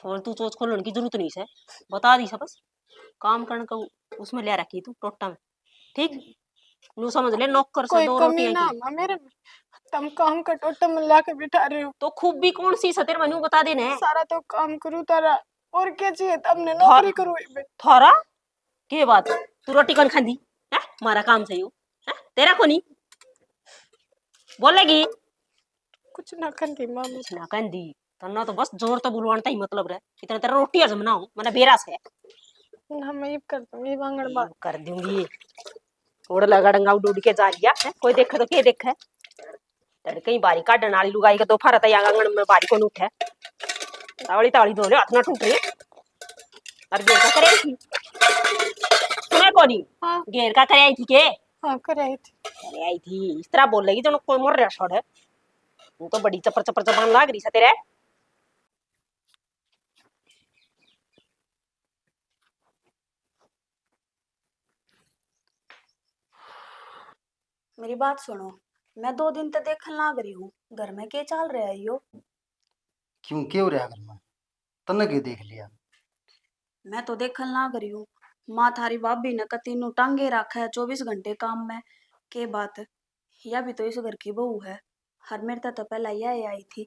और तू चोच खोलने की जरूरत नहीं है, बता दी बस काम करने का उसमें ले रखी तू टोटा में, ठीक। नू समझ ले नौकर से कोई दो कमी रोटियां ना की। मेरे में, तुम काम का टोटा में ला के बिठा रहे हो। तो खूब भी कौन सी सतेर मनू बता देने है। सारा तो काम करूँ तारा, और क्या चाहिए तुमने, था, नौकरी करो इबे। थारा के बात तू रोटी कौन खांदी है, मारा काम सही हो है तेरा को नहीं बोलेगी कुछ ना कर माँ कुछ ना कहंदी। तन्ना तो बस जोर तो बुलवानता ही मतलब रहे, इतना तेरा रोटी हजम ना हो मैंने बेरा से ना, मैं ये कर दूंगी बांगड़ ये बात। कर दूंगी। उड़ लगा डंगा उड़ के जा लिया है, कोई देखे तो के देखे कहीं बारी काटन वाली लुगाई का दो फारा तैयार आंगन में बारी को उठे तावड़ी तावड़ी दो ले हाथ ना टूट रही और घेर का करे थी सुने कोनी हाँ घेर का करे आई थी के हाँ, कर आई थी। करे आई थी इस तरह बोल रही जो कोई मोर रहा छोड़ है तू तो बड़ी चपर चपर जबान लाग रही है तेरे। मेरी बात सुनो, मैं 2 दिन तक देखने लाग रही हूँ घर में क्या चल रहा है यो। क्यों क्या हो रहा घर में, तन्ने के देख लिया। मैं तो देखने लाग रही हूँ, माँ थारी भाभी ने कती नु टांगे रखा है 24 घंटे काम में। के बात, या भी तो इस घर की बहू है। हर मेरे तो पहले यह आई थी,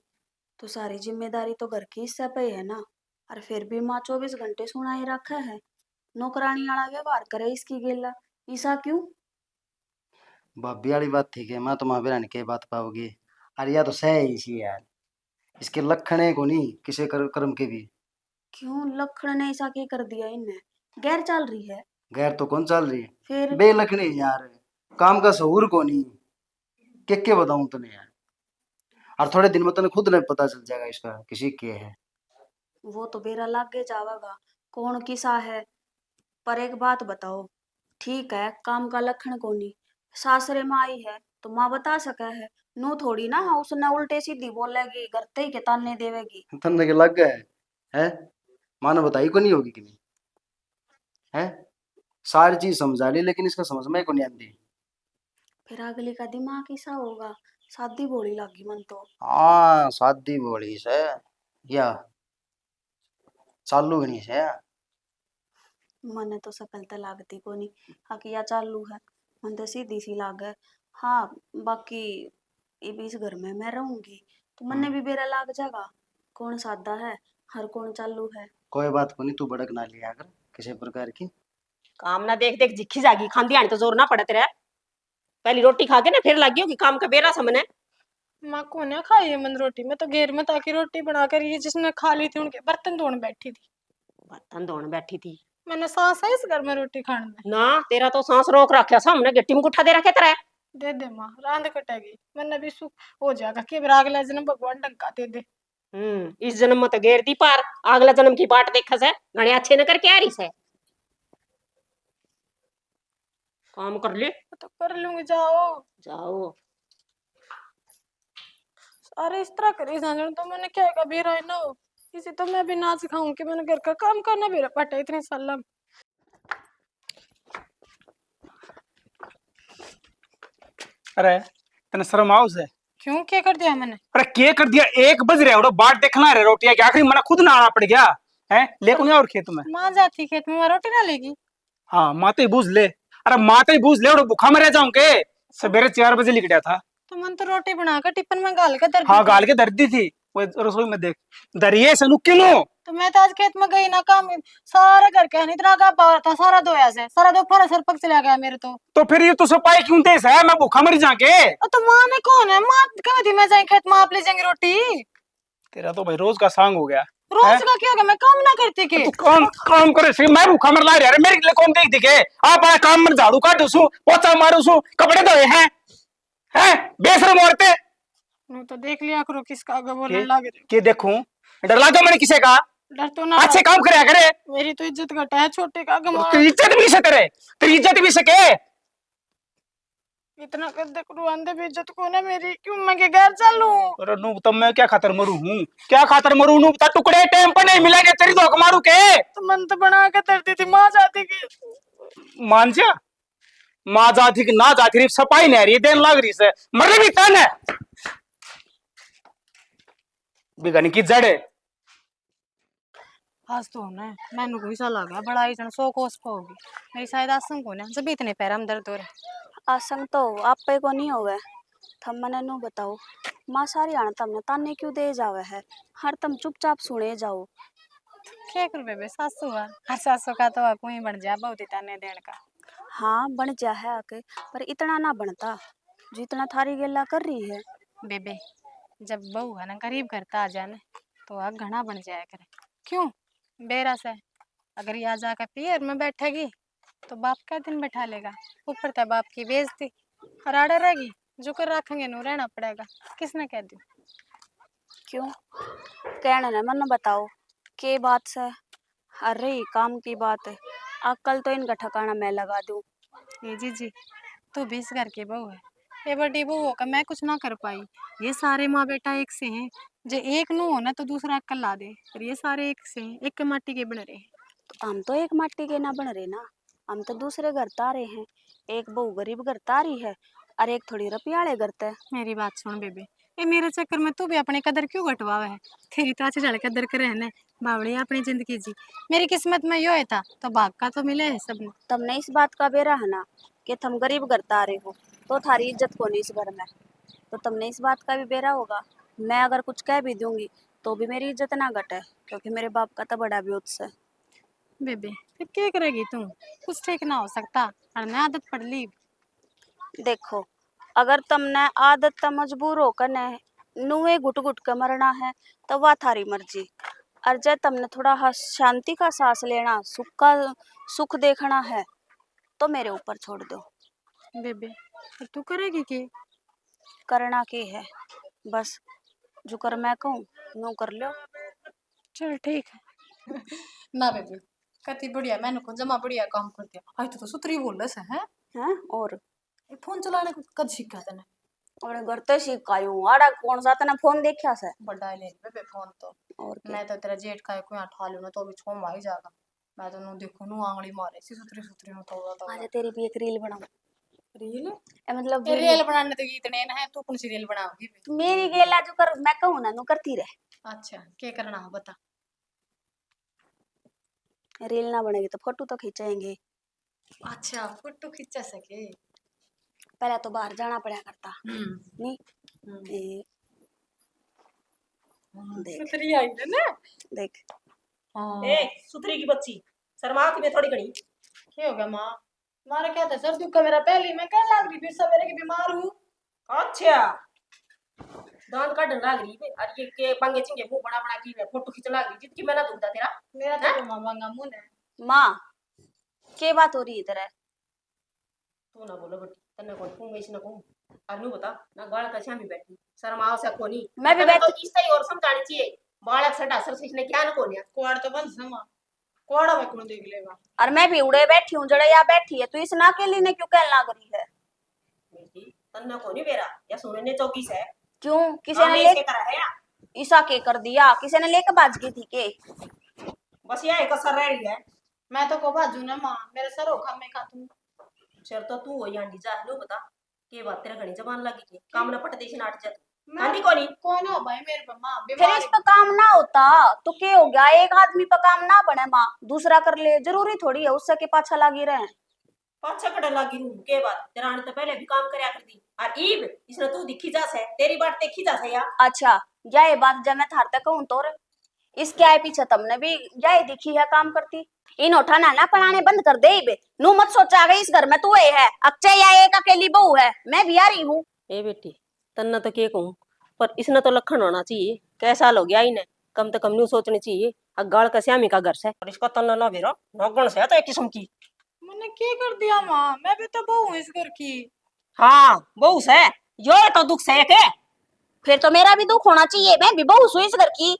तो सारी जिम्मेदारी तो घर की इससे पे है ना। और फिर भी माँ 24 घंटे सुनाई रखा है, नौकरानी वाला व्यवहार करे इसकी गेला। ईसा क्यों? भाभी वाली बात ठीक है, मैं तो माँ बेरा के बात पाओगी। अरे या तो सही इसी यार, इसके लक्षण है को नहीं किसी कर्म के भी। क्यों लखड़ ने ऐसा क्या कर दिया इनने, गैर चल रही है गैर तो कौन चल रही है, फिर? बेलखने यार, काम का शहूर को नहीं। के बताऊं तने यार, और थोड़े दिन में तने खुद नहीं पता चल जाएगा इसका किसी के है। वो तो बेरा लागे जावेगा कौन किसा है। पर एक बात बताओ, ठीक है काम का लक्षण कोनी, सासरे में आई है तो माँ बता सके है। नो थोड़ी ना उसने उल्टे सीधी बोलेगी, करते ही के ताने देवेगी। तन्ने के लग गए है, माँ ने बताई को नहीं होगी कि नहीं है। सारी चीज समझा ली लेकिन इसका समझ में को नहीं आती। फिर अगली का दिमाग कैसा होगा, शादी बोली लागी मन तो। हाँ शादी बोली से या चालू नहीं से। मन तो सकल तो लागती को नहीं, हकिया चालू है, मन तो सीधी सी लागे। हाँ बाकी इब इस घर में मैं रहूंगी तो मन भी बेरा लाग जाएगा, कौन सादा है हर कौन चालू है। कोई बात को नहीं, तू भड़क ना लिया कर किसी प्रकार की। काम ना देख देख जिखी जागी खांदी आनी तो जोर ना पड़े तेरे, पहली रोटी खा के ना फिर लगी होगी काम का बेरा समने। माँ को ना खाई है मन रोटी, मैं तो घेर में ताकि रोटी बनाकर ये जिसने खा ली थी उनके बर्तन धोने बैठी थी। बर्तन धोने बैठी थी मैंने सांस है इस घर में रोटी खाने में। ना, तेरा तो सांस रोक रखा सामने गट्टी में उठा दे रखे तेरा। दे दे माँ, रांध कटेगी, मैंने भी सुख हो जाएगा कि राग ले जन्म भगवान डंका दे दे। इस जन्म में तो घेर दी पार, अगला जन्म की बाट देखा से घने अच्छे न करके आ रही से। काम कर ले तो कर लूंगी, जाओ जाओ। अरे इस तरह करी जान तो मैंने क्या कभी रहा ना हो, इसी तो मैं भी ना सिखाऊं कि मैंने घर का काम करना भी पटा इतने साल में। अरे तने शर्म आओ से? क्यों क्या कर दिया मैंने? अरे क्या कर दिया, 1 बज रहे हो बाट देखना रहे रोटियां क्या, आखिरी मना खुद ना आना पड़ गया है लेको नहीं और खेत में। माँ जाती खेत में, वहाँ रोटी ना लेगी। हाँ माते ही बूझ ले, अरे माते ही बूझ ले और भूखा में रह जाऊं के। सवेरे 4 बजे लिख गया था। तो मन तो रोटी बनाकर टिफिन में गाल के दर दी हाँ थी। गाल के दर्दी थी वो रसोई में, देख दरिये से किलो। तो मैं तो आज खेत में गई ना, काम सारे घर के इतना का पावर था, सारा धोया से सारा दोपहर सर पक चला गया मेरे तो फिर ये तो सफाई क्यों दे है, मैं भूखा मर जाके। तो माँ ने कौन है, माँ कभी थी मैं जाए खेत में आप ले जाएंगे रोटी। तेरा तो भाई रोज का सांग हो गया। रोज का क्या होगा, मैं काम ना करती के। तू काम काम करे, मैं भूखा मर ला रहा है, मेरे लिए कौन देख दिखे। आप काम में झाड़ू काटू सू, पोछा मारू सू, कपड़े धोए हैं बेशरम औरतें। तो देख लिया करो किसका आगे बोलने लगे। के देखूं, डर लगा मैंने किसे का? डर तो ना, अच्छे काम करे करे। मेरी तो इज्जत घटा है छोटे का आगे। तेरी इज्जत भी से तेरे, तेरी इज्जत भी सके। इतना कर दे करो, अंधे भी इज्जत को ना मेरी, क्यों मैं के घर चलूं? अरे नू तब मैं क्या खातर मरू हूँ, क्या खातर मरू नू बता, टुकड़े टाइम पर नहीं मिलेंगे तेरी धोख मारू के। तो मन तो बना के तरती थी, माँ जाती की। मान जा, माँ जाती की ना जाती रही, सफाई नहीं आ रही देन लग रही से, मरने भी तन है बिगन की जड़। आज तो ना मैंने कोई सा लगा बड़ा ही जन सो कोस होगी मेरी शायद आसम को ना जब इतने पैर में दर्द हो रहे। आसंग तो आप पे को नहीं होवे। थम मने नु बताओ, माँ सारी आना तमने ताने क्यों दे जावे है? हर तम चुपचाप सुने जाओ। क्या कर बेबे सासू हर सासू का तो कोई बन जा बहुत ताने देने का। हाँ बन जा है आके, पर इतना ना बनता जितना थारी गेला कर रही है। बेबे जब बहू है ना गरीब करता आ जाए तो आग घना बन जाया करे। क्यों बेरा से अगर यहाँ जाकर पियर में बैठेगी तो बाप क्या दिन बैठा लेगा, ऊपर तक बाप की बेइज्जती और आड़े रहेगी जो कर रखेंगे नो रहना पड़ेगा। किसने कह दी? क्यों कहने ने मन बताओ के बात से? अरे काम की बात है, अक्ल तो इनका ठिकाना मैं लगा दूं। ये जी तू भी इस घर की बहू है, ये बड़ी बहू होकर मैं कुछ ना कर पाई। ये सारे माँ बेटा एक से हैं, जो एक नु हो ना तो दूसरा अक्ल ला दे, पर ये सारे एक से हैं, एक के माटी के बन रहे हैं। तो हम तो एक माटी के ना बन रहे ना, हम तो दूसरे घर तारे हैं। एक बहू गरीब घर तारी है और एक थोड़ी रपियाले करते है। मेरी बात सुन बेबे, ये मेरे चक्कर में तू भी अपनी कदर क्यों घटवावे है? तेरी तो अच्छी जड़ कदर करे है ना, बावड़ी अपनी जिंदगी जी। मेरी किस्मत में यो है था तो भाग का तो मिले है सबने। तुमने इस बात का बेरा है ना कि तुम गरीब घर तारे हो तो थारी इज्जत को नहीं इस घर में। तो तुमने इस बात का भी बेरा होगा, मैं अगर कुछ कह भी दूंगी तो भी मेरी इज्जत ना घटे, क्योंकि मेरे बाप का तो बड़ा भी उत्स है। बेबे फिर क्या करेगी तू? कुछ ठीक ना हो सकता और मैं आदत पड़ ली। देखो अगर तुमने आदत तो मजबूर होकर ने नुए घुट घुट के मरना है तो वह थारी मर्जी। और जब तुमने थोड़ा शांति का सांस लेना, सुख देखना है तो मेरे ऊपर छोड़ दो। बेबे फिर तू करेगी क्या? करना के है, बस जो कर मैं कहूँ नो कर लो। चल ठीक है। ना बेबे कति बढ़िया, मैंने को जमा बढ़िया काम कर दिया। आज तो सुतरी बोल रहा है। हैं और ये फोन चलाने को कद सीखा तने? अपने घर तो सिखायूं आड़ा कौन सा तना फोन देखा से। बड़ा ले बेबे फोन तो। और क्या? मैं तो तेरा जेठ का कोई उठा लूं ना तो भी छोम आ ही जाएगा। मैं तो नु देखो नु आंगली मारे सी सुतरी सुतरी में थोड़ा तो। आज तेरी भी एक रील बनाऊं। रील? ए मतलब ये रील बनाने तो इतने ना है, तू कौन सी रील बनाओगी बे? मेरी गेला जो कर मैं कहूँ ना नु करती रहे। अच्छा क्या करना है बता। रील ना बनेगी तो फोटो तो खींचेंगे। अच्छा फोटो खींचा सके? पहले तो बाहर जाना पड़ा करता नहीं। ए, देख सुतरी आई है ना? देख ए सुथरी की बच्ची शर्मा की मैं थोड़ी घड़ी। क्या हो गया माँ? मारा क्या था सर दुख मेरा पहले मैं क्या लाग रही फिर सवेरे की बीमार हूँ। अच्छा दान काटन लाग रही है और ये के पंगे चिंगे मुंह बड़ा बड़ा की फोटो खींचने लाग रही जितकी मैं ना दूंगा तेरा। मेरा तो मामा का मुंह है। माँ के बात हो रही है इधर? तू ना बोलो बेटी तन्ने कौन कहूं मैं इसने कहूं और नु बता ना गाल का छामी बैठी शर्म आओ से कोनी। मैं भी तो किससे ही और समझानी चाहिए बालक सटा सर इसने क्या न कोनिया कुआड़ तो बंद समा कुआड़ा में कौन देख लेगा? और मैं भी उड़े बैठी हूँ जड़े यहाँ बैठी है, तू इस ना के लिए ने क्यों कहने लग रही है? बेटी तन्ने कोनी बेरा या सुनने चौकी से क्यों किसी ने ले करा है या ईसा के कर दिया? किसी ने लेके भाज गई थी के? बस ये एक असर रह रही है। मैं तो को बाजू ना माँ मेरे सर ओखा में खा तू चल तो तू हो यांडी जा लो बता के बात तेरा घणी जबान लगी थी काम न पटते से नाट जा तू आंटी कोनी कौन हो भाई मेरे पे माँ फिर बीमार इस पे काम ना होता तो क्या हो गया? एक आदमी पे काम ना बने माँ दूसरा कर ले, जरूरी थोड़ी है उससे के पाछा लगी रहे। पाछा कड़ लगी हूं के बात तेरा आने तो पहले भी काम करया करती और ईब इसने तू दिखी जा से तेरी बात देखी जा से या। अच्छा यह बात जब मैं थार तक कहूँ तो इसके आए पीछे तुमने भी यही दिखी है काम करती। इन उठाना ना पढ़ाने बंद कर दे बे, नू मत सोचा गई इस घर में तू है अक्षय या एक अकेली बहू है, मैं भी आ रही हूँ। ए बेटी तन्ना तो के कहूं पर इसने तो लखन होना चाहिए कैसा साल हो गया इन्हें कम से कम न्यू सोचनी चाहिए अगाड़ का श्यामी का घर से और इसका तन्ना ना बेरो नौगण से है तो एक किस्म की। मैंने क्या कर दिया माँ? मैं भी तो बहू हूँ इस घर की। हाँ बहू से यो तो दुख से के फिर तो मेरा भी दुख होना चाहिए, मैं भी बहू हूँ इस घर की।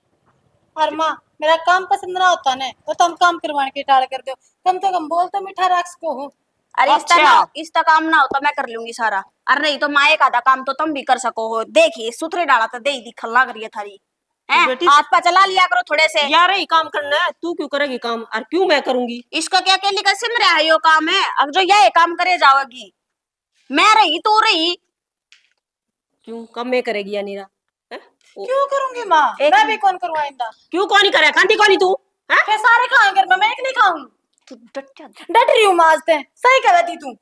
और माँ मेरा काम पसंद ना होता ना तो तुम काम करवाने की टाल कर दो, कम से कम बोल तो मीठा रख को हो। अरे अच्छा। इसका काम ना हो तो मैं कर लूंगी सारा, और नहीं तो माए का आधा काम तो तुम भी कर सको हो। देखिए सुथरे डाला तो दे दिखल लग रही है थारी हैं? बेटी हाथ पा चला लिया करो थोड़े से। यार ही काम करना है तू क्यों करेगी काम और क्यों मैं करूंगी? इसका क्या अकेली का सिम रहा है यो काम है, अब जो यह काम करे जाओगी मैं रही तू रही। क्यों कम में करेगी या नीरा? क्यों करूंगी माँ? मैं भी कौन करवाइंदा? क्यों कौन करे कांटी कौनी तू फिर सारे खाएंगे घर में, मैं एक नहीं खाऊंगी। तू डट जा। डट रही हूँ माजते, सही कह रही तू,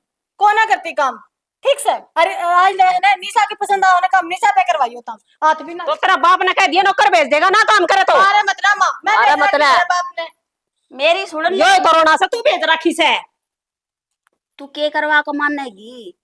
को ना करती काम। ठीक से, अरे आज ना निशा की पसंद आओ ना काम निशा पे करवाई होता हाथ भी ना। तो तेरा बाप ने कह दिया नौकर भेज देगा ना काम करे तो। अरे मतलब माँ, मैं अरे भेज रखी मतलब। तेरे बाप ने। मेरी सुन ले, ये कोरोना से तू भेज रखी से। तू के करवा को मानेगी,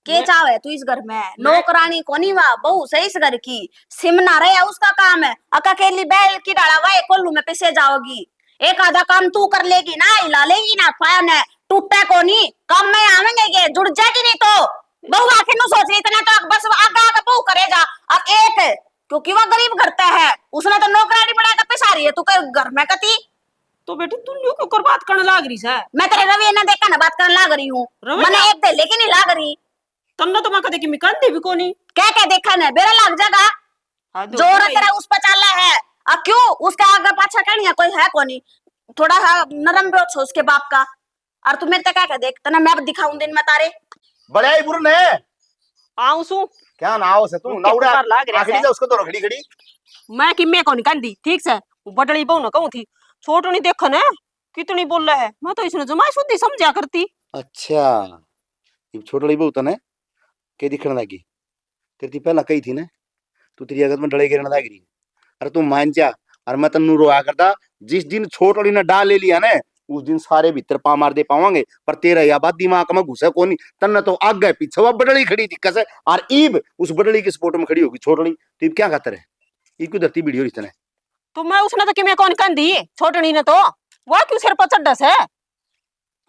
के चावे तू इस घर में? नौकरानी कोनी वा बहू सही इस घर की, सिमना रहे उसका काम है। अकेली बैल की डाला हुआ कोल्लू में पिसे जाओगी। एक आधा काम तू कर लेगी ना, हिला लेगी ना, फैन है टूटा कोनी काम में आवेंगे के जुड़ जाएगी। नहीं तो बहू आखिर नु सोच रही इतना तो बस आगा आगा बहू करेगा। अब एक है क्योंकि वह गरीब करता है, उसने तो नौकरानी बनाकर पिसा रही है, तू कर घर में कती। तो बेटी तू न्यू क्यों बात करने लाग रही है? मैं तेरे रवि ने देखा ना बात करने लाग रही हूँ, मैंने एक दे लेकिन नहीं लाग रही। तन्ना तो मैं कदे की मिकंदी भी कोनी। क्या क्या देखा ना बेरा लग जाएगा। जोर तेरा उस पर चल रहा है, अब क्यों उसका आगे पाछा करनी है, कोई है कोनी। थोड़ा है नरम बेच हो उसके बाप का। और तू मेरे तक क्या देख तना मैं दिखाऊं दिन में तारे बड़ा ही बुर ने आऊं सु क्या नाव से तू ना उड़ा आखिरी से उसको तो रखड़ी खड़ी। मैं कि मैं कौन कंदी ठीक से बडड़ी बहु न कहूं थी छोटनी देखन है कितनी बोल रहा है। मैं तो इसने जमाई शुद्धि समझा करती। अच्छा ये छोटड़ी बहुत ने के दिखण लगी तेरी पहला कही थी ना तू तेरी अगत में डले गिरन लग रही। अरे तू मान जा और मैं तन्नू रोया करता जिस दिन छोटड़ी ने डाल ले लिया ना उस दिन सारे भीतर पा मार दे पावांगे। पर तेरा या बात दिमाग में घुसे कोनी तन्ने तो आगे पीछे वो बडड़ी खड़ी थी कसे और ईब उस बडड़ी के सपोर्ट में खड़ी होगी छोटड़ी। तो ईब क्या खातर है ईब को धरती वीडियो रिश्ते तो मैं उसने तो कि मैं कौन कंदी छोटनी ने तो वो क्यों सिर पर चढ़स है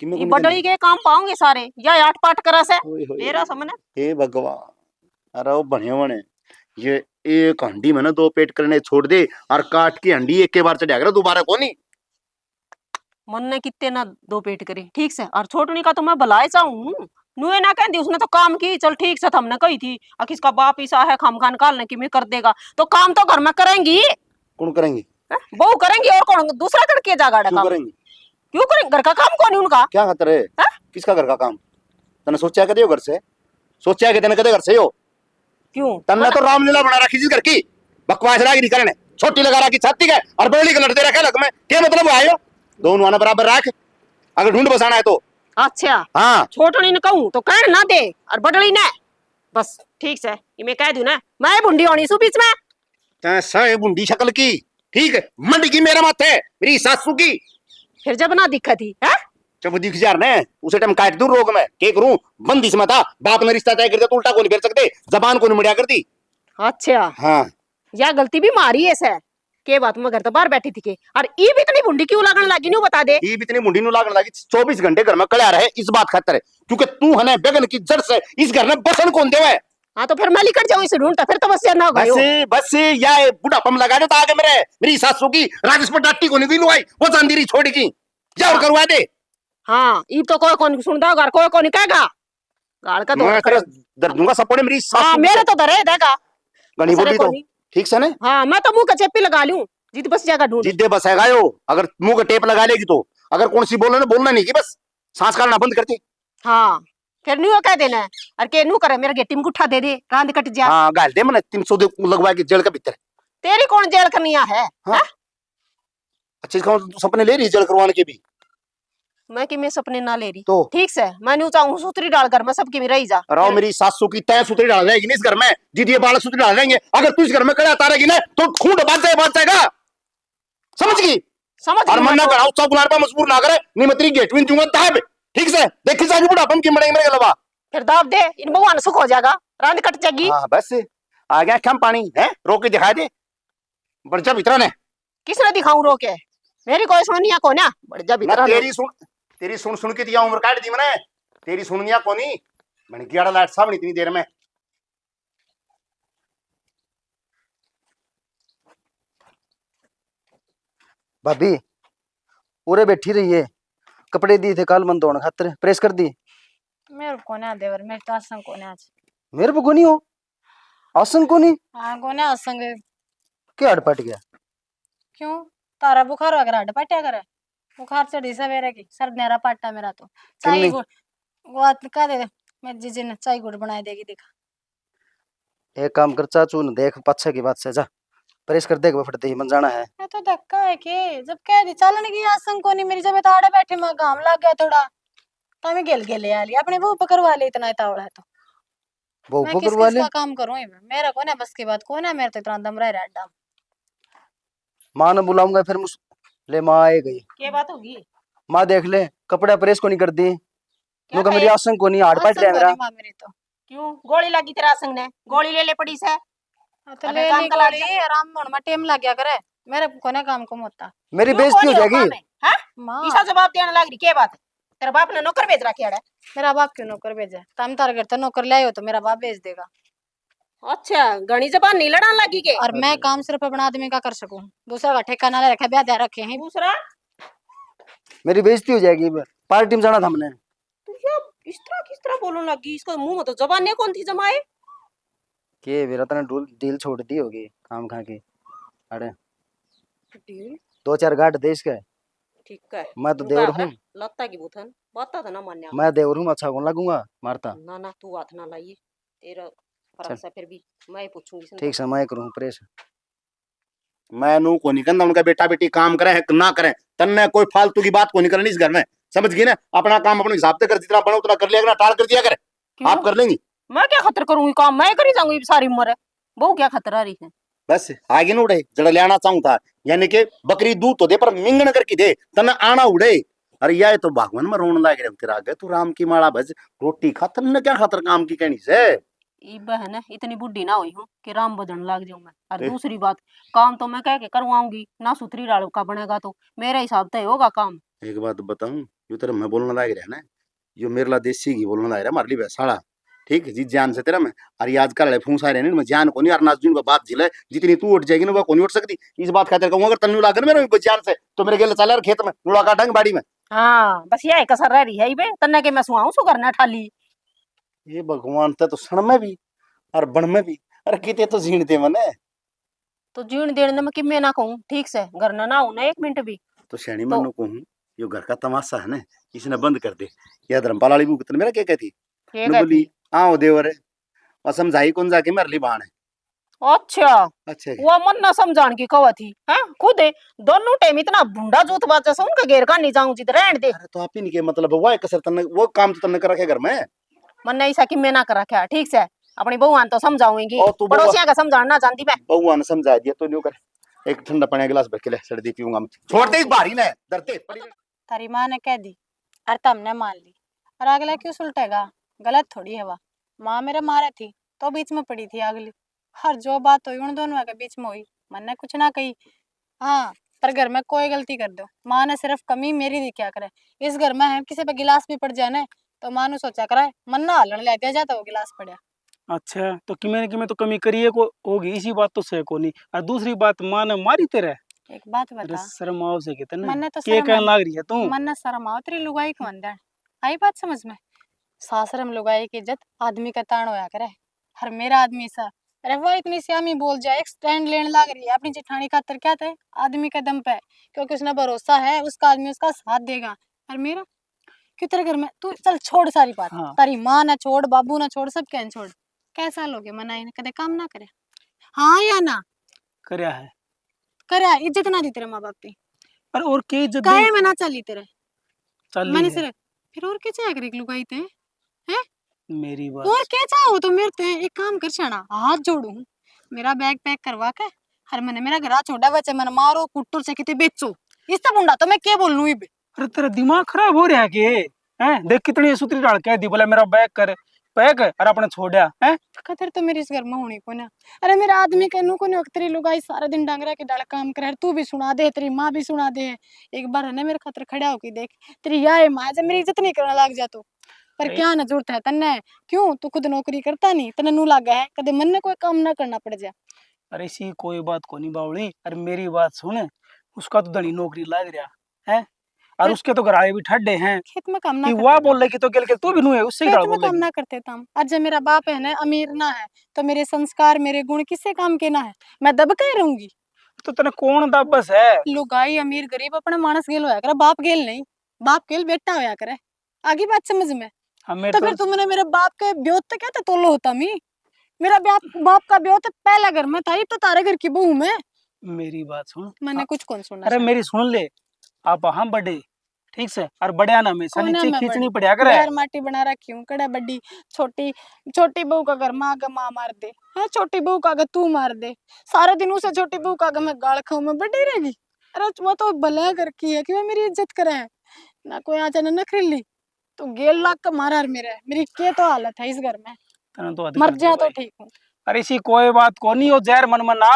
ये बडड़ी के काम पाऊंगे सारे या आठ पाठ करा से मेरा समझ। हे भगवान अरे वो बने बने ये एक हंडी में ना दो पेट करने छोड़ दे और काट की हंडी एक के बार चढ़ा कर दोबारा कोनी मन ने कितने ना दो पेट करे ठीक से। और छोटनी का तो मैं भलाई चाहूं नुए ना कहती उसने तो काम की चल ठीक से हमने कही थी किसका बाप ऐसा है खाम खान निकालने की मैं कर देगा तो काम तो घर में करेंगी। कौन करेंगे बहू करेंगी और कौन दूसरा करके जागा क्यों करेंगे क्यों करेंगे घर का काम कौन है उनका। क्या खातर है किसका घर का काम तने सोचा कदे हो घर से सोचा के तने कदे घर से हो क्यों तन्ने तो रामलीला बना रखी जिस घर की बकवास रागी नहीं करने छोटी लगा रखी छाती का और बड़ी का लड़ते रखे लग में क्या मतलब आयो दोनों आना बराबर रख अगर ढूंढ बसाना है तो। अच्छा हाँ छोटनी ने कहूं तो कह ना दे और बडड़ी ने बस ठीक है ये मैं कह दूं ना मैं बुंडी होनी सु बीच में कैसा है बुंडी शक्ल की ठीक है मंडी की मेरा माथे मेरी सासू की फिर जब ना दिक्कत थी है जब दिख जार ने उसे टाइम काट दूं रोग में के करूं बंदिश में था बाप ने रिश्ता तय कर दिया तो उल्टा को नहीं फेर सकते जबान को नहीं मुड़िया करती। अच्छा हाँ या गलती भी मारी है सर के बात में घर तो बाहर बैठी थी के और ये भी इतनी बुंडी क्यों लगने लगी नहीं बता दे। ये भी इतनी मुंडी नु लागने लगी 24 घंटे घर में कड़ा रहे इस बात खातर है क्योंकि तू हने बेगन की जड़ से इस घर में बसन कौन देवे। हाँ तो फिर मैं लिखट जाऊं इसे ढूंढता फिर तो बस ना होगा बस या बुढ़ापम लगा देता आगे मेरी सासू की राजेश पर डाटी को नहीं लुआई वो चांदीरी छोड़ी की जा और करवा दे। हाँ ये तो कोई कौन सुनता होगा कोई कौन कहेगा गाल का मैं तेरा दर्द दूंगा सपोर्ट मेरी सासू। हाँ मेरे तो दरे देगा गनी बोली तो ठीक से ने। हाँ मैं तो मुंह का चेपी लगा लूं जीत बस जगह ढूंढ जिद्दे बसेगा यो अगर मुंह का टेप लगा लेगी तो अगर कौन सी बोलना बोलना नहीं की बस सांस काटना बंद करती। हाँ फिर न्यू कह देना और के न्यू करे मेरे गेटी में गुठा दे दे रांद कट जा। हाँ गाल दे मैंने 300 लगवा के जेल का भीतर तेरी कौन जेल करनी है। हाँ? अच्छा इसका सपने ले रही जेल करवाने के भी मैं कि मैं सपने ना ले रही तो ठीक से मैं न्यू चाहूं सूत्री डाल घर में सबकी भी रही जा राव मेरी सासू की तय सूत्री डाल जाएगी ना इस घर में जीती बालक सूत्री डाल देंगे अगर तू इस घर में कड़ा तारेगी ना तो खून बात जाएगा समझ गई समझ और मन ना करा उत्सव बुलाने पर मजबूर ना करे नहीं मैं तेरी गेट में दूंगा दाब ठीक से देखी जाएगी बुढ़ापन की मरेंगे मेरे अलावा फिर दाब दे इन भगवान सुख हो जाएगा रांद कट जाएगी। हाँ बस आ गया कम पानी है रोक के दिखा दे बढ़ जा भीतर ने किसने दिखाऊं रोके मेरी कोई सुनिया को ना बढ़ जा भीतर तेरी सुन के दिया उम्र काट दी मैंने तेरी सुनिया कोनी मैंने 11 लाख साहब इतनी देर में। भाभी उरे बैठी रही है कपड़े दिए थे काल मन धोने खातर प्रेस कर दी। मेरे को ना देवर मेरे तो आसंग को ना आज मेरे पे कोनी हो आसन कोनी हाँ को ना आसंग क्या हट पट गया क्यों तारा बुखार वगैरह हट पटिया करे बुखार चढ़ी सवेरे की सर नेरा पाटा मेरा तो चाय गुड़ वो का दे मैं जीजी ने चाय गुड़ बनाए देगी देखा एक काम कर चाचू ने देख पच्छे की बात से जा प्रेस कर देगा फटते ही मन जाना है। ये तो धक्का है कि जब कह दी चलन की आसंग को नहीं मेरी जब आड़े बैठे मैं काम लग गया थोड़ा तो मैं गेल गेले आ लिया अपने वो पकड़वा ले इतना तावड़ा है तो वो मैं पकड़ किस वाले का काम करूं मेरा को ना बस की बात को ना मेरे तो इतना दम रह रहा है माँ ने बुलाऊंगा फिर ले माँ आए गई। क्या बात होगी? माँ देख ले कपड़ा प्रेस को नहीं कर दी। क्या मेरी कहे? आसंग को नहीं हाड़ पाट रहा मेरा। मां मेरी तो क्यों गोली लगी तेरा संग ने? गोली ले ले पड़ी से। तो अबे ले काम ली का लाग गोली आराम में टाइम लग गया करे मेरे को ना काम को मोता मेरी क्यों बेइज्जती हो गोली जाएगी। काम है? हाँ? मां ईसा जवाब देने लग रही क्या बात है? तेरा बाप ने नौकर भेज रखा है। मेरा बाप क्यों नौकर भेजा तुम तार घर तो नौकर ले आयो तो मेरा बाप भेज देगा अच्छा घनी जबान नहीं लड़ान लगी के? और मैं काम सिर्फ अपना आदमी का कर सकूं दूसरा का ठेका ना ले रखा ब्याह दे रखे हैं दूसरा मेरी बेइज्जती हो जाएगी। पार्टी में जाना था हमने। तू ये किस तरह बोलने लगी? इसको मुंह में तो जबान नहीं कौन थी जमाए? के मेरा तना डील छोड़ दी होगी काम खा के। अरे डील 2-4 गांठ दे इसके। ठीक है। मैं तो देवर हूँ। लत्ता की बुथन बाता था ना मान्या। मैं देवर हूँ अच्छा कौन लगूंगा मारता। ना ना तू हाथ ना लाइए तेरा फर्क से फिर भी मैं पूछूंगी। ठीक से मैं करूँ प्रेस। मैं नू को नहीं कहना उनका बेटा बेटी काम करे है ना करे तन्ने कोई फालतू की बात को नहीं करनी इस घर में समझ गई ना। अपना काम अपने हिसाब से कर जितना बनो उतना कर लिया करना टाल कर दिया करे। आप कर लेंगी मैं क्या खतर करूंगी काम? मैं करी जाऊंगी सारी उम्र। बहु क्या खतर आ रही है? बस आगे न उड़े जड़ा लेना चाहूं था यानी कि बकरी दूध तो दे पर मिंगन करके दे तन्ने आना उड़े। अरे यार तो भगवान में रोन लाग रहे तेरा आगे तू राम की माला भज रोटी खा तन्ने क्या खातर काम की कहनी से। ई बहन इतनी बुढ़ी ना हुई हूँ कि राम बदन लाग जाऊं मैं। और दूसरी बात काम तो मैं कह के करवाऊंगी ना सुथरी लाड़ू का बनेगा तो मेरे हिसाब से होगा काम। एक बात बताऊं यो तेरा मैं बोलना लाग रहा है ना यो मेरे ला देसी घी बोलना लाग रहा है मार ली साड़ा ठीक जी जान से तेरा मैं। अरे आजकल फूस आ रहे हैं मैं जान को नहीं नाच जुन बात झिले जितनी तू उठ जाएगी ना वो नहीं उठ सकती। इस बात खातिर कहूं अगर तन्नू लाकर मेरे जान से तो मेरे गेले चला खेत में लुड़ा काटेंगे बाड़ी में। हाँ बस यही कसर रह रही है बे तन्ने के मैं सुहाऊं सु करना ठाली। ये भगवान ते तो सण में भी और बन में भी अरे किते तो जीणते मने तो जीण देने में कि मैं ना कहूँ ठीक से घर ना हूं ना 1 मिनट भी। तो शैणी मन नु कहूं यो घर का तमाशा है ना इसने बंद कर दे। या धर्मपाल वाली भूत मेरा क्या कहती नु बोली आओ देवर और समझाई कौन जाके मेरे लिए बाण है। अच्छा अच्छा वो मन ना समझान की कवा थी हैं खुद दोनों टाइम इतना भुंडा जोत बाजा से उनका घेर का नहीं जाऊं जित रहन दे। अरे तो आप ही नहीं के मतलब वो कसर तन्ने वो काम तो तन्ने कर रखे घर में मन नहीं सा कि मैं ना कर रखा ठीक से अपनी बहुआन तो समझाऊंगी और तू पड़ोसिया का समझाना जानती मैं। बउआ ने समझा दिया तो न्यू कर एक ठंडा पानी गिलास भर के ले सर्दी पीऊंगा मैं छोड़ दे एक बारी ने डरते तारी माँ ने कह दी और तुमने मान ली और अगला क्यों सुलटेगा गलत थोड़ी है वह माँ मेरे मारे थी तो बीच में पड़ी थी अगली हर जो बात हुई उन दोनों के बीच में हुई मैंने कुछ ना कही। हाँ पर घर में कोई गलती कर दो माँ ने सिर्फ कमी मेरी दी क्या करे इस घर में है किसी पे गिलास भी पड़ जाए ना तो माँ ने सोचा करे मन ना हलन ले दिया जाता वो गिलास पड़ा। अच्छा तो कि मैं तो कमी करिए को होगी इसी बात तो सही को नहीं। और दूसरी बात माँ ने मारी तेरे एक बात अरे बता शर्म आओ से कितने मन्ने तो के कहने लाग रही है तू मन न शर्म आओ तेरी लुगाई को अंदर आई बात समझ में सासरम लुगाई की इज्जत आदमी का ताण होया करे हर मेरा आदमी सा अरे वह इतनी श्यामी बोल जाए एक स्टैंड लेने लाग रही है अपनी जेठानी खातर क्या थे आदमी का दम पे क्योंकि उसने भरोसा है उसका आदमी उसका साथ देगा और मेरा क्यों तेरे घर में तू चल छोड़ सारी बात हाँ। तारी माँ ना छोड़ बाबू ना छोड़ सब क्या छोड़ कैसा लोगे मनाई ने कदे काम ना करे हाँ या ना करया है करे इज्जत ना दी तेरे माँ बाप की अरे और के इज्जत काहे में ना चली तेरे चल मैंने है सिर्फ फिर और क्या चाहे करे लुगाई ते हैं मेरी बात और क्या चाहो तो मेरे ते एक काम कर छाना हाथ जोड़ू मेरा बैग पैक करवा के हर मैंने मेरा घर छोड़ा बच्चे मैंने मारो कुट्टू से कितने बेचो इससे बुंडा तो मैं क्या बोलूं इबे। अरे तेरा दिमाग खराब हो रहा है के हैं देख कितनी सुतरी डाल कह दी बोला मेरा बैग कर पैक और अपने छोड़ा हैं खतर तो मेरे इस घर में होनी को ना अरे मेरा आदमी कहनू को नहीं तेरी लुगाई सारा दिन डांगरा के डाल काम करे तू भी सुना दे तेरी माँ भी सुना दे एक बार है ना मेरे खतर खड़ा होके देख तेरी यार माँ जब मेरी इज्जत नहीं करने लग जा तो पर क्या ना जरूरत है तन्ने क्यों तू खुद नौकरी करता नहीं तन्ने नू लगा है कदे मन ने कोई काम ना करना पड़ जा। अरे सी कोई बात को नहीं बावली अरे मेरी बात सुन उसका तो धनी नौकरी लग रहा है और उसके तो घराए भी ठड्डे हैं खेत में काम ना कि वाह बोल रहे कि तो गेल तू भी नू है उससे ही खेत में बोल काम ना करते तम आज जब मेरा बाप है ना अमीर ना है तो मेरे संस्कार मेरे गुण किससे काम के ना है मैं दब के रहूंगी तो तेने कौन दबस है लुगाई अमीर गरीब अपना मानस गेल होया करे बाप गेल नहीं बाप गेल बेटा होया करे आगे बात समझ में हमें तो फिर तुमने मेरे बाप के ब्योत तो क्या तोलो होता मी मेरा बाप का ब्योत पहला घर में था तो तारे घर की बहू में मेरी बात सुन। मैंने कुछ कौन सुना अरे सुना। मेरी सुन ले। आप हम बड़े ठीक से और बड़े ना हमेशा कौन है नीचे मैं खींचनी बड़ी? पड़या करे। यार माटी बना रखी हूँ कड़ा बड़ी छोटी छोटी बहू का घर माँ का माँ मार दे है, छोटी बहू का घर तू मार दे, सारा दिन उसे छोटी बहू का घर मैं गाल खाऊं, मैं बड़ी रहेगी। अरे वो तो भला घर की है कि वो मेरी इज्जत करे है ना, कोई आ जाना नखरीली तो 1.5 लाख का मारा है मेरी क्या तो हालत है इस घर में। तने तो हद मर कर दी जा तो भाई। ठीक हूँ। अरे इसी कोई बात को नहीं हो जहर मन में ना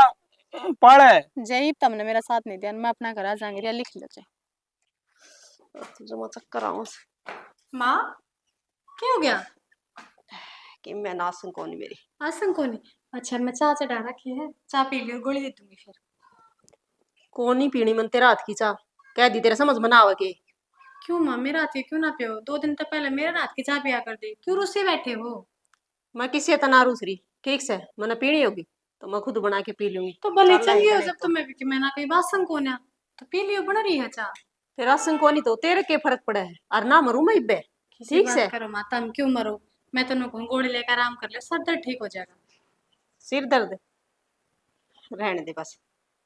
पड़े। जय तुमने मेरा साथ नहीं दिया, मैं अपना घर आ जाऊंगी, लिख लो चाहे। जमा चक्कर आऊं माँ क्या हो गया? कि मैं नासन कौन मेरी। आसन को नहीं। अच्छा मैं चाय चढ़ा रखी है, चाय पी लियो, गोली दे दूंगी फिर। कौन नहीं पीनी मन तेरा हाथ की चाह, कह दी तेरे समझ मना आवे के। क्यों माँ मेरे हाथ की क्यों ना पियो? 2 दिन तो पहले मेरे हाथ की चाय पिया कर दी, क्यों रुस्से बैठे हो? मैं किसी तना रूसरी ठीक से मैंने पीनी होगी तो मैं खुद बना के पी लूंगी। तो भले चल चंगी हो रहे जब तो तुम्हें भी कि मैं ना कहीं बासन को ना, तो पी लियो, बन रही है चाय। फिर राशन को नहीं तो तेरे के फर्क पड़ा है और ना मरू मैं इब्बे किसी ठीक बात से। करो माता, हम क्यों मरो? मैं तो कहूँ गोली लेकर आराम कर ले, सर दर्द ठीक हो जाएगा। सिर दर्द रहने दे बस।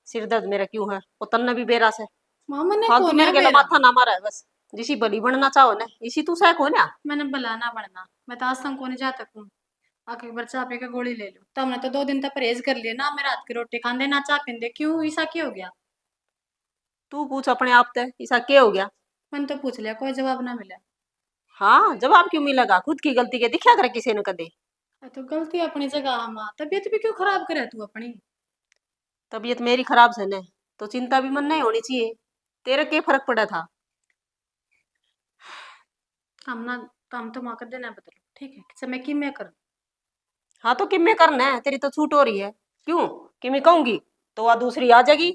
सिर दर्द मेरा क्यों है, वो तन्ना भी बेरास है। माँ मैंने फालतू कौन है मेरे के लिए बेरा? माथा ना मारा है बस। जिसी बली बनना चाहो ना इसी तू सह को ना। मैंने बुलाना पड़ना, मैं तो आसन को नहीं जाता हूँ। आके एक बार चाय पी के गोली ले लो, तो हमने तो 2 दिन तक परहेज कर लिया ना, मेरे हाथ की रोटी खाते ना चाय पीते, क्यों ऐसा क्या हो गया? तू पूछ अपने आप ते ऐसा क्या हो गया। मैंने तो पूछ लिया, कोई जवाब ना मिला। हाँ जवाब क्यों मिलेगा, खुद की गलती के दिखा करे किसी ने कदे। तो गलती अपनी जगह है माँ, तबीयत भी क्यों खराब करे तू अपनी? तबीयत मेरी खराब से न तो चिंता भी मन नहीं होनी चाहिए। तेरे क्या फर्क पड़ा था। हम ना तो हम तो माँ कर देना बदलो, ठीक है समय की मैं कर। हाँ तो किम्मे करना है, तेरी तो छूट हो रही है। क्यों किम्मे कहूंगी तो वह दूसरी आ जाएगी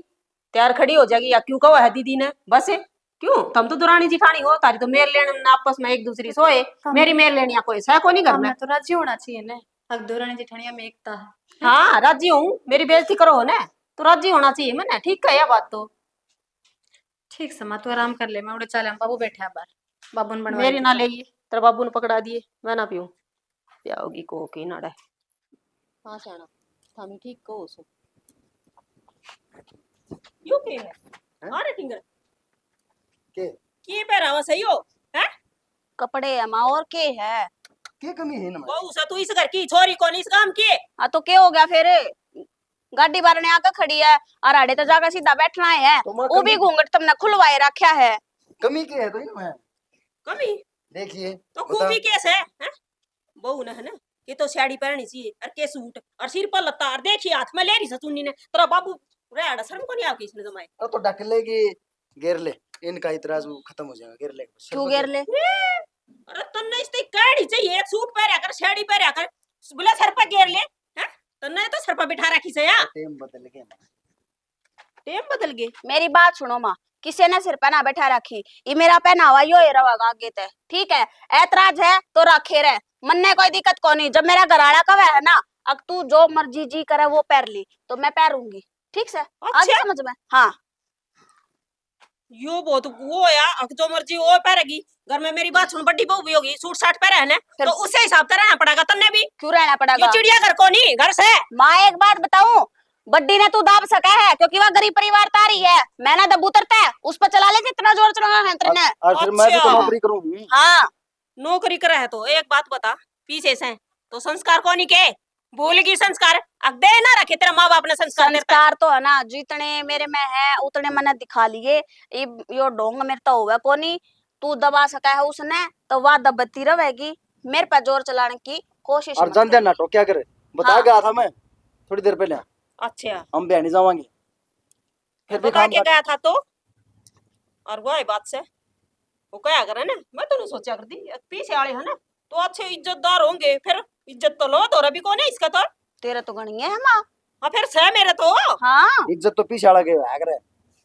तैयार खड़ी हो जाएगी, या क्यों कहो है दीदी ने बस है। क्यों तुम तो दुरानी जिठानी हो, तारी तो मेल लेने न आपस में एक दूसरी सोए। मेरी मेल लेनी कोई सह को नहीं करना। हमने तो राजी होना चाहिए ना, अब दोरानी जेठानिया में एकता है। हाँ राजी हूँ, मेरी बेइज्जती करो हो ना तो राजी होना चाहिए मैंने, ठीक है यह बात तो। ठीक समा तू आराम कर ले, मैं उड़े चाले बाबू बैठे बाहर, बाबू ने बनवाई मेरी थी ना चाय। ले तेरे बाबू ने पकड़ा दिए, मैं ना पीऊं। पियाओगी को की नाड़ा। हाँ साना थामी ठीक को सो यू के है अरे टिंगर के पहरावा सही हो हैं। कपड़े है माँ और के है? क्या कमी है ना बहू सा तू इस घर की छोरी कौन इस काम की। हाँ तो क्या हो गया फिर? गाड़ी बारने आकर खड़ी है और आड़े तो जाकर सीधा बैठना है, तो माँ वो भी घूंघट तुमने खुलवाए रखा है। कमी क्या है तो इन में कमी देखिए तो खूबी कैसे है बहू ने है ना। ये तो साड़ी पहननी चाहिए और के सूट और सिर पर लत्ता और देखिए हाथ में ले रही सचुन्नी ने तेरा बाबू रेड़ा शर्म को नहीं आपकी इसने जमाए। तो ढक लेगी घेर ले, इनका इतराज खत्म हो जाएगा, घेर ले क्यों घेर ले? अरे तन्ने इसते कहड़ी चाहिए, एक सूट पहरा कर साड़ी पहरा कर बोला सर पर घेर ले हैं। तन्ने तो सर पर बिठा रखी से या टेम बदल गया। टेम बदल गए। मेरी बात सुनो माँ, किसी ने सिर पे ना बैठा रखी, ये मेरा पहनावा यो ही रहेगा आगे तक, ठीक है? ऐतराज है तो रखे रहे, मन ने कोई दिक्कत को नहीं। जब मेरा घराड़ा का है ना, अब तू जो मर्जी जी करे वो पैर ली तो मैं पैरूंगी, ठीक से? आगे समझ में? हाँ यो बहुत वो या जो मर्जी वो पहरेगी। घर में मेरी बात सुन, बड़ी बहू भी होगी सूट साट पहरा है ना तो उसे हिसाब से रहना पड़ेगा तन्ने भी। क्यों रहना यो पड़ेगा? चिड़िया घर को नहीं घर से। माँ एक बात बताऊं, बड्डी ने तू दाब सका है क्योंकि वह गरीब परिवार तारी है, मैं ना दब उतरता है उस पर चला ले कितना जोर चलाना है तेरे ने। और फिर मैं भी तो अच्छा। नौकरी करूंगी। हाँ नौकरी करे है तो एक बात बता पीछे से तो संस्कार को नहीं के भूलगी संस्कार अब दे ना रखे तेरा माँ बाप ने संस्कार देता है। संस्कार तो है ना, जितने मेरे में है उतने मैंने दिखा लिए, यो डोंग मेरे तो हुआ कोनी, तू दबा सका है उसने तो वह दबती रहेगी, मेरे पे जोर चलाने की कोशिश और मत जानते करी। नाटो क्या करे बता हाँ। गया था मैं थोड़ी देर पहले, अच्छा हम बहनी जावांगे फिर भी बता काम के कर। गया था तो और वो है बात से वो क्या करे ना, मैं तो नहीं सोचा करती पीछे वाले है ना तो अच्छे इज्जतदार होंगे, फिर इज्जत तो लो तो रवि को नहीं इसका तो। तेरे तो गणी है माँ। हाँ फिर सह मेरे तो। हाँ इज्जत तो पीछे आड़ा गया है करे,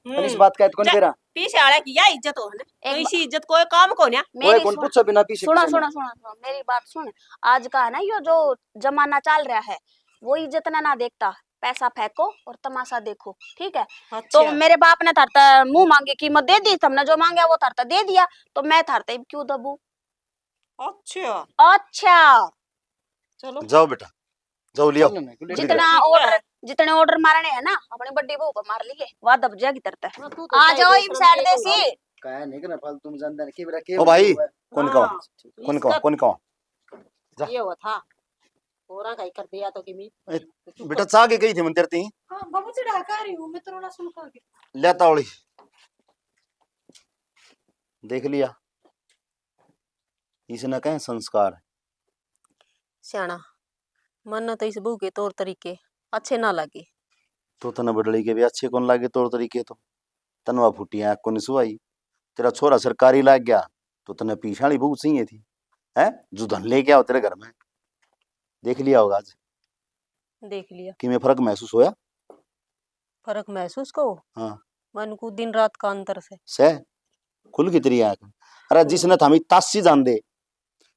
पर इस बात का कौन करा पीछे वाले की या इज्जत हो ना तो एक इसी इज्जत को काम को ना। कोई मेरी कौन सुन, पूछो बिना पीछे सुनो पीछे सुनो सुनो सुनो, मेरी बात सुन। आज का है ना यो जो जमाना चल रहा है वो इज्जत ना देखता, पैसा फेंको और तमाशा देखो, ठीक है? अच्छा। तो मेरे बाप ने थारता मुंह मांगे कीमत दे दी, तुमने जो मांगा वो थारता दे दिया, तो मैं थारता क्यों दबू? अच्छा अच्छा चलो जाओ बेटा जाओ लियो चल ना, जितना ऑर्डर जितने ऑर्डर मारने हैं ना अपनी बड्डी बहू को मार लिए वह दब जाएगी तरते हाँ, तू तो आ चाहे जाओ दो इम श्रम साइड के देसी होगा। कहा नहीं करना फालतू में जानता नहीं कि मेरा के ओ भाई हुआ है। कौन हाँ, कहो कौन इसका कहो कौन कहो जा। ये हुआ था होरा का ही कर दिया तो कि मी ए, बेटा चाह के गई थी मन तेरती हाँ बाबू जी ढाका रही हूँ मैं थोड़ा सुन के लेता ओली देख लिया इसने कहे संस्कार सियाना मन तो इस बहू के तौर तरीके अच्छे ना लगे। तो तने बडड़ी के भी अच्छे कौन लागे तौर तरीके तो तनवा फुटिया को सुवाई तेरा छोरा सरकारी लाग गया तो तने पीछाड़ी बहुत चाहिए थी है जो धन लेके आओ तेरे घर में देख लिया होगा आज देख लिया कि मैं फर्क महसूस होया फर्क महसूस को हाँ मन को दिन रात का अंतर से सह खुल की तेरी आंख अरे जिसने थामी तासी जान दे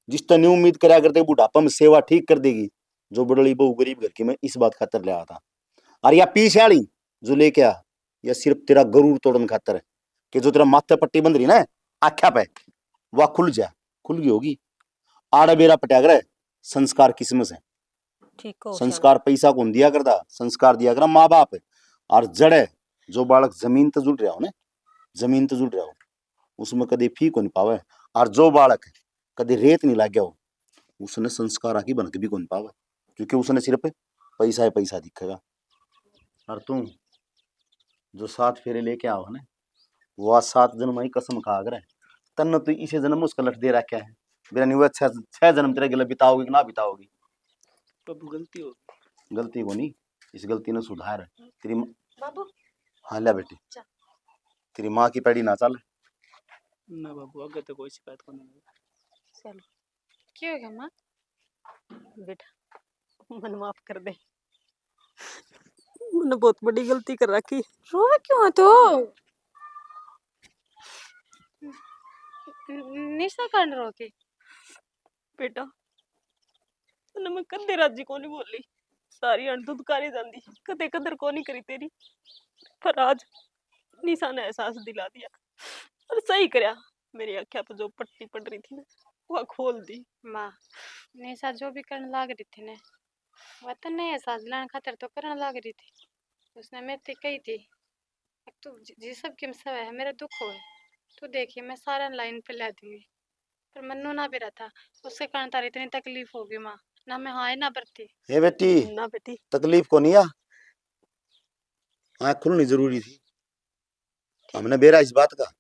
जिस तने उम्मीद करा करते बुढ़ापा में सेवा ठीक कर देगी जो बड़ली बहु गरीब घर की मैं इस बात खातर ले आया था और या पीछाड़ी जो लेके आ या सिर्फ तेरा गरूर तोड़न खातर है कि जो तेरा माथे पट्टी बंध रही ना आख्या पे वह खुल गई होगी आड़ा बेरा पटागर है संस्कार किस्मत है ठीक हो संस्कार पैसा कौन दिया करता संस्कार दिया करा माँ बाप और जड़ है जो बालक जमीन तो जुड़ रहा हो ना जमीन तो जुड़ रहा हो उसमें कभी फी को नहीं पावे और जो बालक कभी रेत नहीं लाग गया हो उसने संस्कार आकी बन के भी कौन पावे क्योंकि उसने सिर्फ पैसा ही पैसा दिखेगा और तू जो 7 फेरे लेके आओ ना वह 7 जन्म ही कसम खा कर तन तो इसे जन्म उसका लट दे रखा है मेरा नहीं हुआ 6 जन्म तेरे गले बिताओगी कि ना बिताओगी प्रभु गलती हो गलती को नहीं इस गलती ने सुधार तेरी बाबू हाँ ले बेटी तेरी माँ की पैड़ी ना चल ना बाबू आगे तो कोई शिकायत को नहीं चलो क्या हो गया माँ बेटा मन माफ कर दे मैंने बहुत बड़ी गलती कर रखी। रोवे क्यों है तो निशा कर रो के बेटा मैंने मैं कदे राजी को नहीं बोली सारी अणदुदकारी जांदी कदे कदर को नहीं करी तेरी पर आज निशा ने एहसास दिला दिया और सही करया मेरी आंखें पे जो पट्टी पड़ रही थी ना वह खोल दी। माँ निशा जो भी करने लाग रही थी ना वह तो नहीं एहसास दिलाने खातर तो करने लाग रही थी उसने मेरे से कही थी तू जी सब किम सब है मेरा दुख हो तू देखिए मैं सारा लाइन पे ला दूंगी पर मन्नू ना भी रहा था उसके कारण तारी इतनी तकलीफ होगी माँ ना मैं हाँ ना बरती हे बेटी ना बेटी तकलीफ को नहीं आ आँख खुलनी जरूरी थी हमने बेरा इस बात का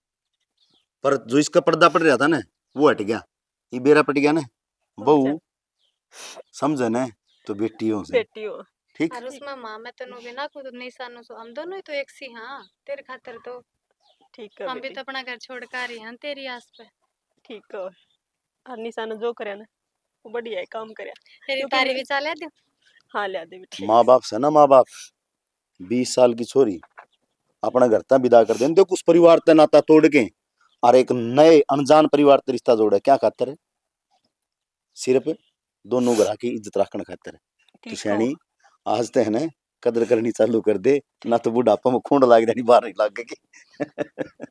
पर जो इसका पर्दा पड़ रहा था ना वो हट गया ये बेरा पट गया ना बहू समझे ना तो बेटी हो से बेटी हो ठीक और उसमें माँ मैं तनु भी ना खुद निशा नु सो हम दोनों ही तो एक सी हाँ तेरे खातर तो ठीक है हम भी बेटी तो अपना घर छोड़ कर आ रही हैं तेरी आस पे ठीक है और निशा ने जो करया ना वो बढ़िया है काम करया तेरी क्योंकि तारी मैं- भी चाले दो हाँ लिया दे बेटी माँ बाप से ना माँ बाप 20 साल की छोरी अपना घर तक विदा कर दें देखो उस परिवार का नाता तोड़ के और एक नए अनजान परिवार से रिश्ता जोड़े क्या खातर है सिर्फ दोनों घर की इज्जत रखने खातर तो ठीक हो सैनी आज ते है ना कदर करनी चालू कर दे ना तो बुढ़ापा में खूंड लाग जानी बाहर नहीं लाग गई